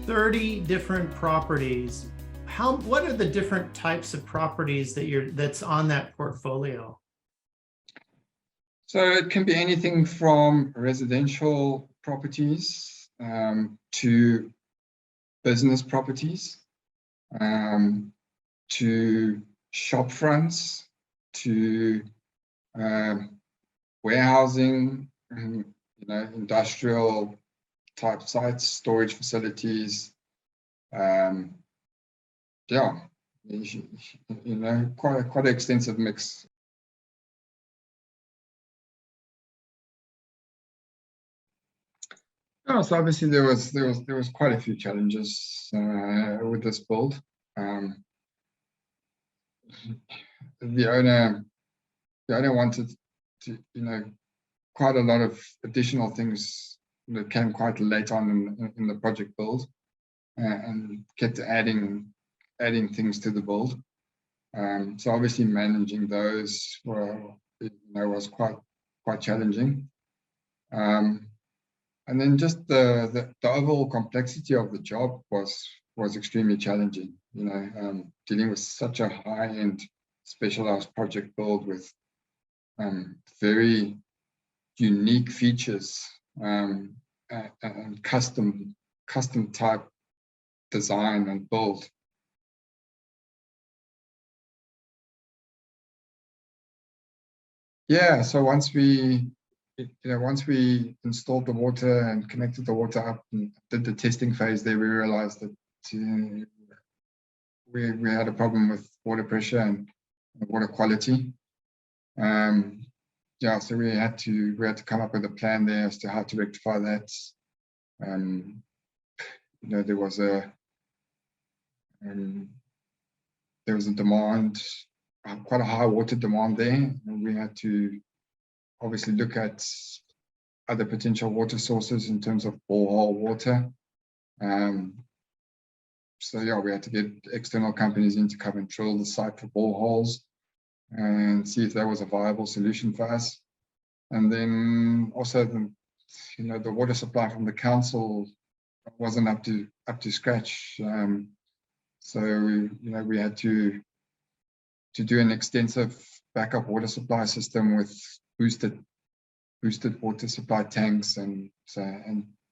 30 different properties. What are the different types of properties that's on that portfolio? So it can be anything from residential properties to business properties, to shop fronts, to warehousing, industrial type sites, storage facilities. Yeah, quite an extensive mix. Oh, so obviously there was quite a few challenges with this build. The owner wanted to, quite a lot of additional things that came quite late on in the project build, and kept adding things to the build. So obviously managing those was quite challenging. And then just the overall complexity of the job was extremely challenging. Dealing with such a high-end specialized project build with very unique features and custom type design and build. Yeah, so once we installed the water and connected the water up and did the testing phase there, we realized that we had a problem with water pressure and water quality. Yeah, so we had to come up with a plan there as to how to rectify that. There was a demand, quite a high water demand there, and we had to obviously look at other potential water sources in terms of borehole water. So yeah, we had to get external companies in to come and drill the site for boreholes and see if that was a viable solution for us. And then also the water supply from the council wasn't up to scratch. So we had to do an extensive backup water supply system with boosted water supply tanks and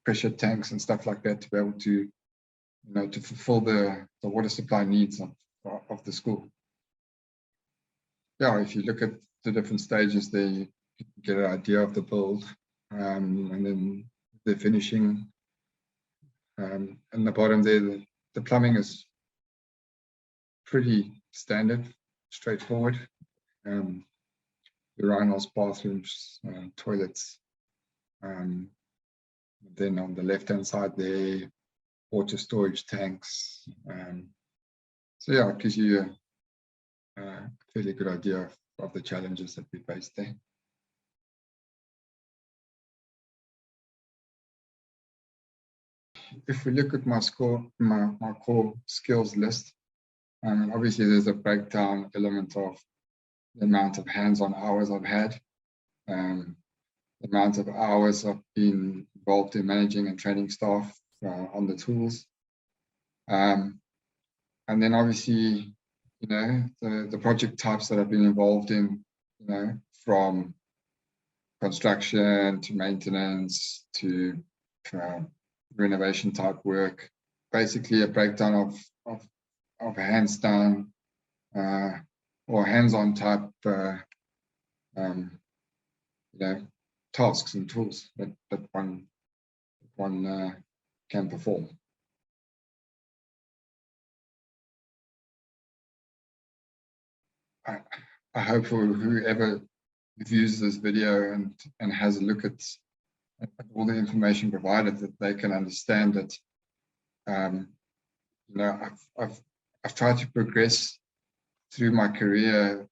pressure tanks and stuff like that to be able to to fulfill the water supply needs of the school. Yeah, if you look at the different stages there, you get an idea of the build, and then the finishing. And the bottom there, the plumbing is pretty standard, straightforward. Urinals, bathrooms, toilets. Then on the left-hand side there, water storage tanks. So yeah, it gives you a fairly good idea of the challenges that we faced there. If we look at my core skills list, obviously there's a breakdown element of the amount of hands-on hours I've had, the amount of hours I've been involved in managing and training staff on the tools, and then obviously the project types that I've been involved in, from construction to maintenance to renovation type work. Basically a breakdown of hands down or hands-on type tasks and tools that one can perform. I hope for whoever views this video and has a look at all the information provided, that they can understand that I've tried to progress through my career,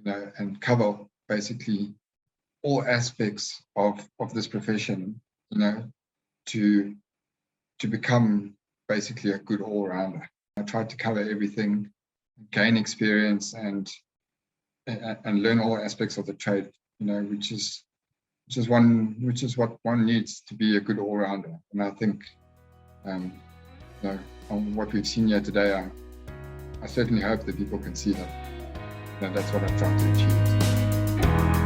and cover basically all aspects of this profession, to become basically a good all-rounder. I tried to cover everything, gain experience, and learn all aspects of the trade, which is what one needs to be a good all-rounder. And I think on what we've seen here today, I certainly hope that people can see that that's what I'm trying to achieve.